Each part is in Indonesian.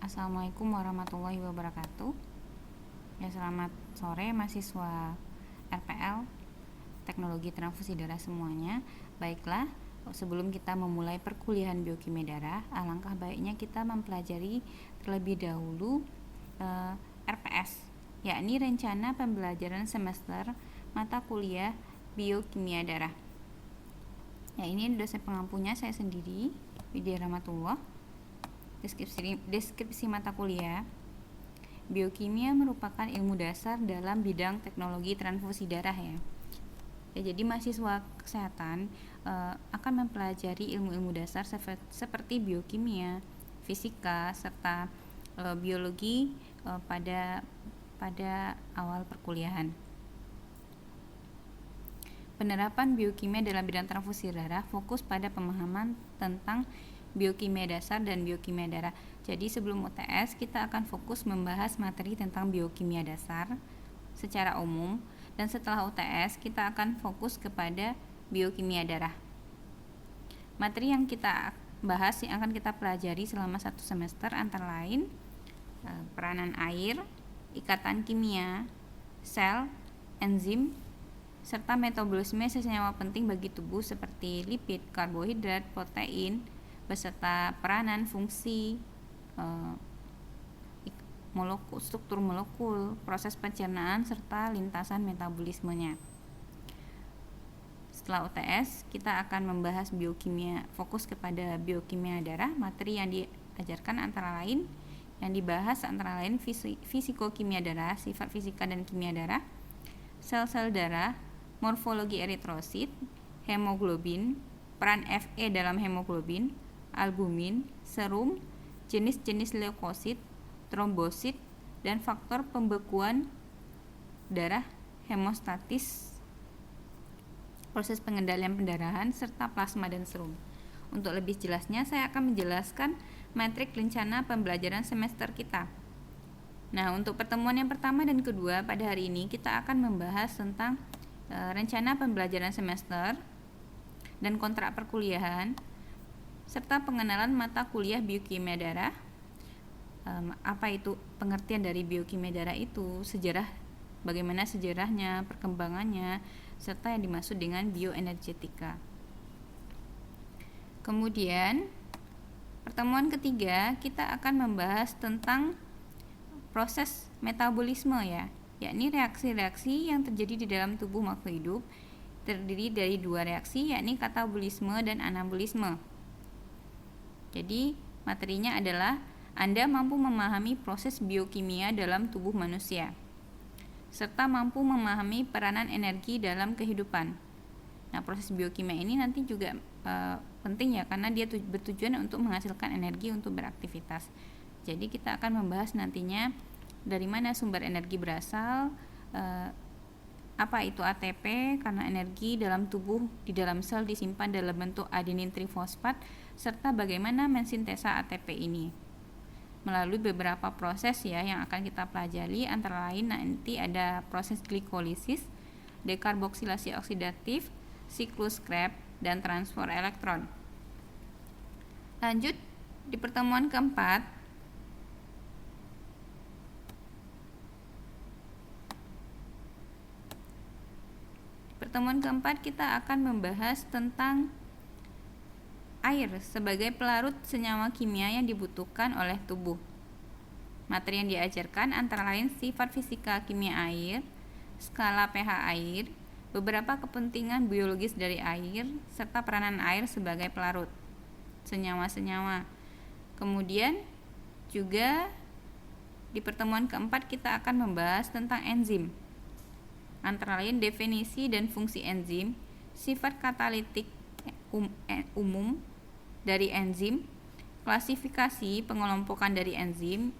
Assalamualaikum warahmatullahi wabarakatuh. Ya, selamat sore mahasiswa RPL Teknologi Transfusi Darah semuanya. Baiklah, sebelum kita memulai perkuliahan biokimia darah, alangkah baiknya kita mempelajari terlebih dahulu RPS, yakni rencana pembelajaran semester mata kuliah biokimia darah. Ya, ini dosen pengampunya saya sendiri, Widya Rahmatullah. Deskripsi mata kuliah. Biokimia merupakan ilmu dasar dalam bidang teknologi transfusi darah ya. Jadi mahasiswa kesehatan akan mempelajari ilmu-ilmu dasar seperti biokimia, fisika, serta biologi pada awal perkuliahan. Penerapan biokimia dalam bidang transfusi darah fokus pada pemahaman tentang biokimia dasar dan biokimia darah. Jadi sebelum UTS kita akan fokus membahas materi tentang biokimia dasar secara umum, dan setelah UTS kita akan fokus kepada biokimia darah. Materi yang kita bahas yang akan kita pelajari selama 1 semester antara lain peranan air, ikatan kimia, sel, enzim, serta metabolisme senyawa penting bagi tubuh seperti lipid, karbohidrat, protein, beserta peranan, fungsi, struktur molekul, proses pencernaan, serta lintasan metabolismenya. Setelah UTS, kita akan membahas biokimia, fokus kepada biokimia darah. Materi yang diajarkan antara lain, yang dibahas antara lain fisikokimia darah, sifat fisika dan kimia darah, sel-sel darah, morfologi eritrosit, hemoglobin, peran Fe dalam hemoglobin, albumin, serum, jenis-jenis leukosit, trombosit, dan faktor pembekuan darah, hemostatis, proses pengendalian pendarahan, serta plasma dan serum. Untuk lebih jelasnya, saya akan menjelaskan metrik rencana pembelajaran semester kita. Nah, untuk pertemuan yang pertama dan kedua pada hari ini, kita akan membahas tentang rencana pembelajaran semester dan kontrak perkuliahan, serta pengenalan mata kuliah biokimia darah. Apa itu pengertian dari biokimia darah itu, sejarah, bagaimana sejarahnya, perkembangannya, serta yang dimaksud dengan bioenergetika. Kemudian pertemuan ketiga kita akan membahas tentang proses metabolisme ya, yakni reaksi-reaksi yang terjadi di dalam tubuh makhluk hidup, terdiri dari 2 reaksi, yakni katabolisme dan anabolisme. Jadi materinya adalah Anda mampu memahami proses biokimia dalam tubuh manusia, serta mampu memahami peranan energi dalam kehidupan. Nah, proses biokimia ini nanti juga penting ya, karena dia bertujuan untuk menghasilkan energi untuk beraktivitas. Jadi kita akan membahas nantinya dari mana sumber energi berasal, apa itu ATP, karena energi dalam tubuh di dalam sel disimpan dalam bentuk adenin trifosfat, serta bagaimana mensintesa ATP ini melalui beberapa proses ya yang akan kita pelajari, antara lain nanti ada proses glikolisis, dekarboksilasi oksidatif, siklus Krebs, dan transfer elektron. Lanjut di pertemuan keempat, kita akan membahas tentang air sebagai pelarut senyawa kimia yang dibutuhkan oleh tubuh. Materi yang diajarkan antara lain sifat fisika kimia air, skala pH air, beberapa kepentingan biologis dari air, serta peranan air sebagai pelarut senyawa-senyawa. Kemudian juga di pertemuan keempat kita akan membahas tentang enzim, antara lain definisi dan fungsi enzim, sifat katalitik umum dari enzim, klasifikasi pengelompokan dari enzim.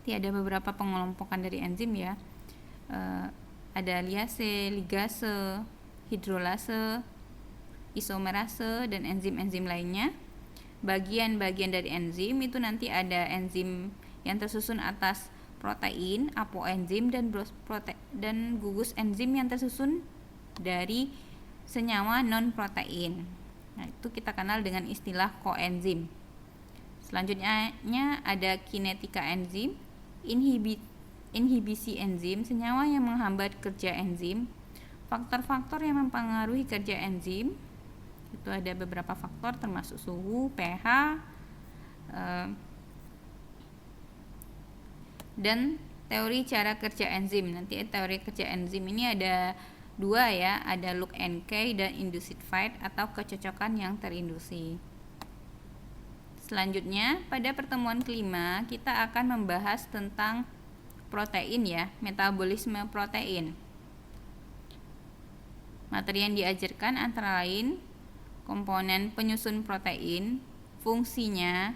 Ada beberapa pengelompokan dari enzim ya, ada liase, ligase, hidrolase, isomerase, dan enzim-enzim lainnya. Bagian-bagian dari enzim itu nanti ada enzim yang tersusun atas protein, apoenzim, dan gugus enzim yang tersusun dari senyawa non-protein. Nah, itu kita kenal dengan istilah koenzim. Selanjutnya ada kinetika enzim, inhibisi enzim, senyawa yang menghambat kerja enzim, faktor-faktor yang mempengaruhi kerja enzim. Itu ada beberapa faktor termasuk suhu, pH, dan teori cara kerja enzim. Nanti teori kerja enzim ini ada dua ya, ada look and key dan induced fight atau kecocokan yang terinduksi. Selanjutnya pada pertemuan kelima kita akan membahas tentang protein ya, metabolisme protein. Materi yang diajarkan antara lain komponen penyusun protein, fungsinya,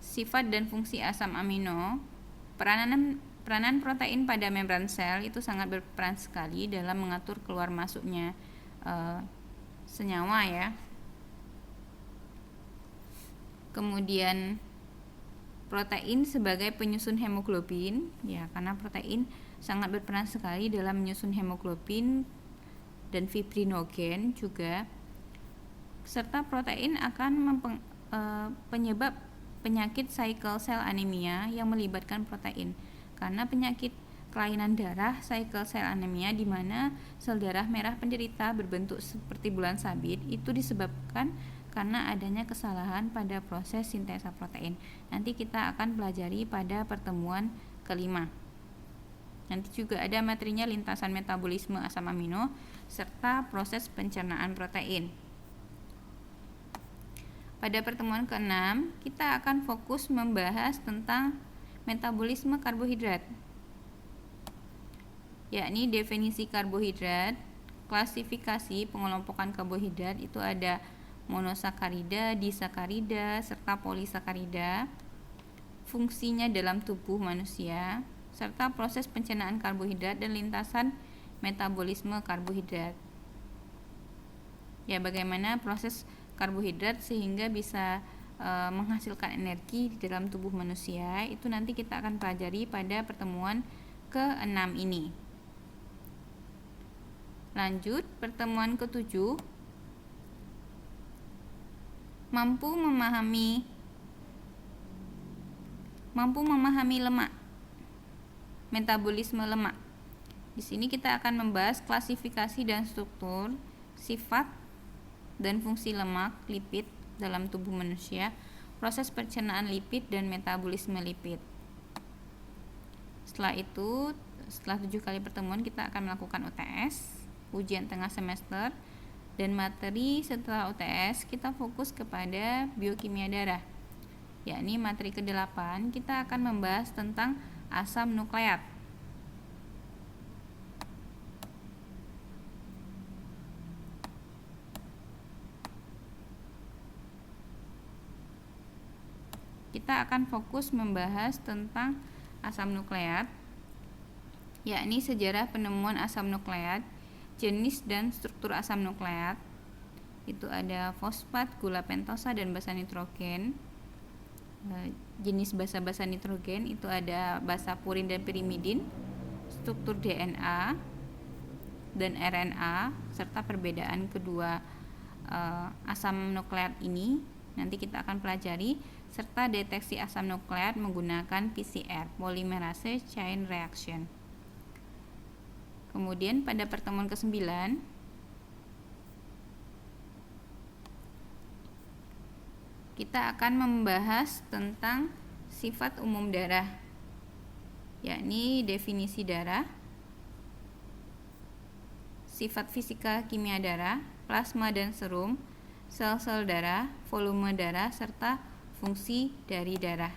sifat dan fungsi asam amino. Peranan protein pada membran sel itu sangat berperan sekali dalam mengatur keluar masuknya senyawa ya. Kemudian protein sebagai penyusun hemoglobin ya, karena protein sangat berperan sekali dalam menyusun hemoglobin dan fibrinogen juga, serta protein akan penyebab penyakit sickle cell anemia yang melibatkan protein. Karena penyakit kelainan darah sickle cell anemia di mana sel darah merah penderita berbentuk seperti bulan sabit itu disebabkan karena adanya kesalahan pada proses sintesa protein. Nanti kita akan pelajari pada pertemuan kelima. Nanti juga ada materinya lintasan metabolisme asam amino serta proses pencernaan protein. Pada pertemuan ke-6 kita akan fokus membahas tentang metabolisme karbohidrat, yakni definisi karbohidrat, klasifikasi pengelompokan karbohidrat itu ada monosakarida, disakarida, serta polisakarida, fungsinya dalam tubuh manusia, serta proses pencernaan karbohidrat dan lintasan metabolisme karbohidrat. Ya, bagaimana proses karbohidrat sehingga bisa menghasilkan energi di dalam tubuh manusia, itu nanti kita akan pelajari pada pertemuan ke-6 ini. Lanjut, pertemuan ke-7 mampu memahami lemak, metabolisme lemak. Di sini kita akan membahas klasifikasi dan struktur, sifat dan fungsi lemak, lipid dalam tubuh manusia, proses pencernaan lipid dan metabolisme lipid. Setelah itu, setelah 7 kali pertemuan kita akan melakukan UTS, ujian tengah semester, dan materi setelah UTS kita fokus kepada biokimia darah, yakni materi ke-8 kita akan membahas tentang asam nukleat. Kita akan fokus membahas tentang asam nukleat, yakni sejarah penemuan asam nukleat, jenis dan struktur asam nukleat. Itu ada fosfat, gula pentosa, dan basa nitrogen. Jenis basa-basa nitrogen itu ada basa purin dan pirimidin, struktur DNA dan RNA, serta perbedaan kedua asam nukleat ini nanti kita akan pelajari, serta deteksi asam nukleat menggunakan PCR, polymerase chain reaction. Kemudian pada pertemuan ke-9 kita akan membahas tentang sifat umum darah, yakni definisi darah, sifat fisika kimia darah, plasma dan serum, sel-sel darah, volume darah, serta fungsi dari darah.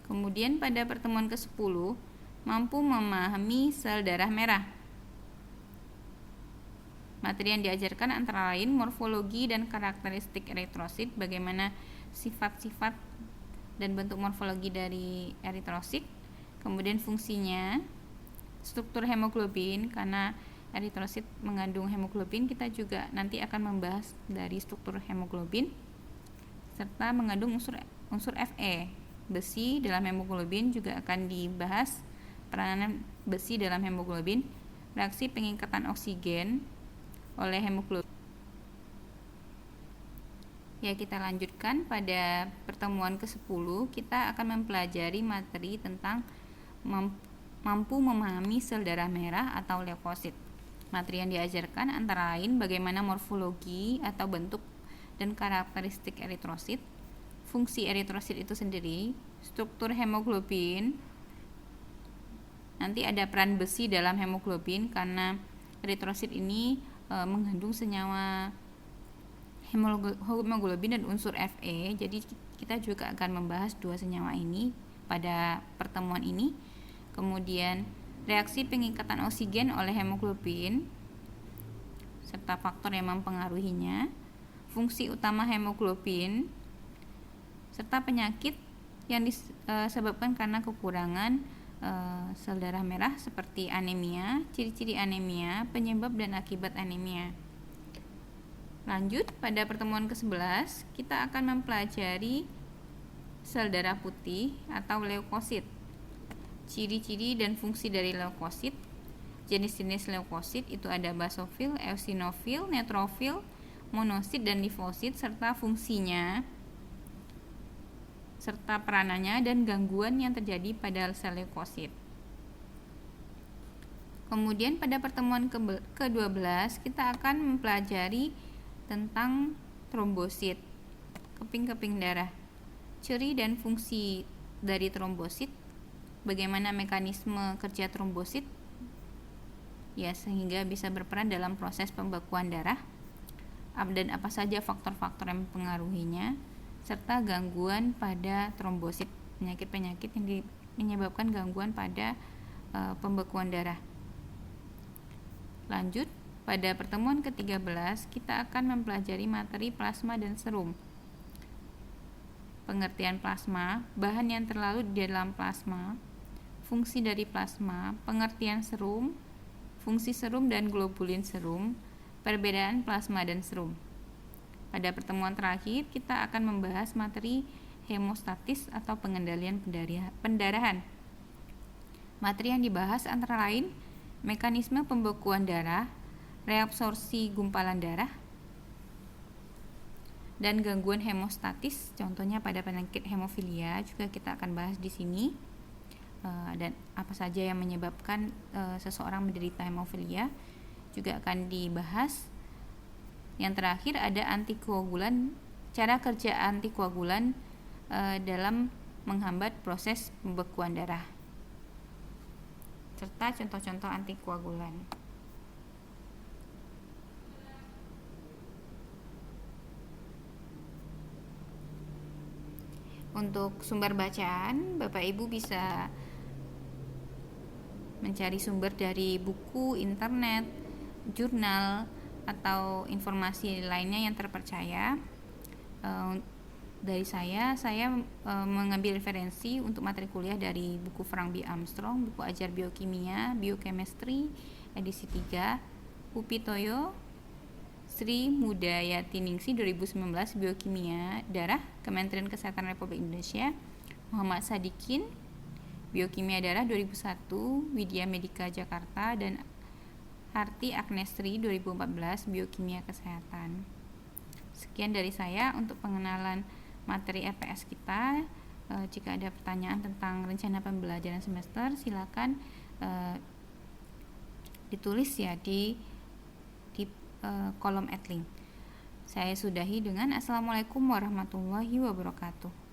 Kemudian pada pertemuan ke-10 mampu memahami sel darah merah. Materi yang diajarkan antara lain morfologi dan karakteristik eritrosit, bagaimana sifat-sifat dan bentuk morfologi dari eritrosit. Kemudian fungsinya, struktur hemoglobin, karena eritrosit mengandung hemoglobin, kita juga nanti akan membahas dari struktur hemoglobin, serta mengandung unsur Fe. Besi dalam hemoglobin juga akan dibahas, peranan besi dalam hemoglobin, reaksi pengikatan oksigen, oleh hemoglobin. Ya, kita lanjutkan pada pertemuan ke-10, kita akan mempelajari materi tentang mampu memahami sel darah merah atau leukosit. Materi yang diajarkan antara lain bagaimana morfologi atau bentuk dan karakteristik eritrosit, fungsi eritrosit itu sendiri, struktur hemoglobin. Nanti ada peran besi dalam hemoglobin karena eritrosit ini mengandung senyawa hemoglobin dan unsur Fe. Jadi kita juga akan membahas dua senyawa ini pada pertemuan ini. Kemudian reaksi pengikatan oksigen oleh hemoglobin serta faktor yang mempengaruhinya, fungsi utama hemoglobin, serta penyakit yang disebabkan karena kekurangan sel darah merah seperti anemia, ciri-ciri anemia, penyebab dan akibat anemia. Lanjut, pada pertemuan ke-11 kita akan mempelajari sel darah putih atau leukosit, ciri-ciri dan fungsi dari leukosit. Jenis-jenis leukosit itu ada basofil, eosinofil, neutrofil, monosit dan limfosit, serta fungsinya serta peranannya dan gangguan yang terjadi pada sel leukosit. Kemudian pada pertemuan ke-12 kita akan mempelajari tentang trombosit, keping-keping darah, ciri dan fungsi dari trombosit, bagaimana mekanisme kerja trombosit ya sehingga bisa berperan dalam proses pembekuan darah, dan apa saja faktor-faktor yang mempengaruhinya, serta gangguan pada trombosit, penyakit-penyakit yang menyebabkan gangguan pada pembekuan darah. Lanjut, pada pertemuan ke-13 kita akan mempelajari materi plasma dan serum. Pengertian plasma, bahan yang terlarut di dalam plasma, fungsi dari plasma, pengertian serum, fungsi serum dan globulin serum, perbedaan plasma dan serum. Pada pertemuan terakhir kita akan membahas materi hemostatis atau pengendalian pendarahan. Materi yang dibahas antara lain mekanisme pembekuan darah, reabsorpsi gumpalan darah, dan gangguan hemostatis, contohnya pada penyakit hemofilia juga kita akan bahas di sini, dan apa saja yang menyebabkan seseorang menderita hemofilia juga akan dibahas. Yang terakhir ada antikoagulan, cara kerja antikoagulan dalam menghambat proses pembekuan darah, serta contoh-contoh antikoagulan. Untuk sumber bacaan, Bapak Ibu bisa mencari sumber dari buku, internet, jurnal, atau informasi lainnya yang terpercaya. Dari saya mengambil referensi untuk materi kuliah dari buku Frank B. Armstrong, buku ajar biokimia, biochemistry, edisi 3, Upitoyo, Sri Mudayatiningsih 2019, biokimia darah, Kementerian Kesehatan Republik Indonesia, Muhammad Sadikin, biokimia darah 2001, Widya Medika Jakarta, dan Harti Agnesri 2014, biokimia kesehatan. Sekian dari saya untuk pengenalan materi EPS kita. Jika ada pertanyaan tentang rencana pembelajaran semester, silakan ditulis ya di kolom adlink. Saya sudahi dengan Assalamualaikum warahmatullahi wabarakatuh.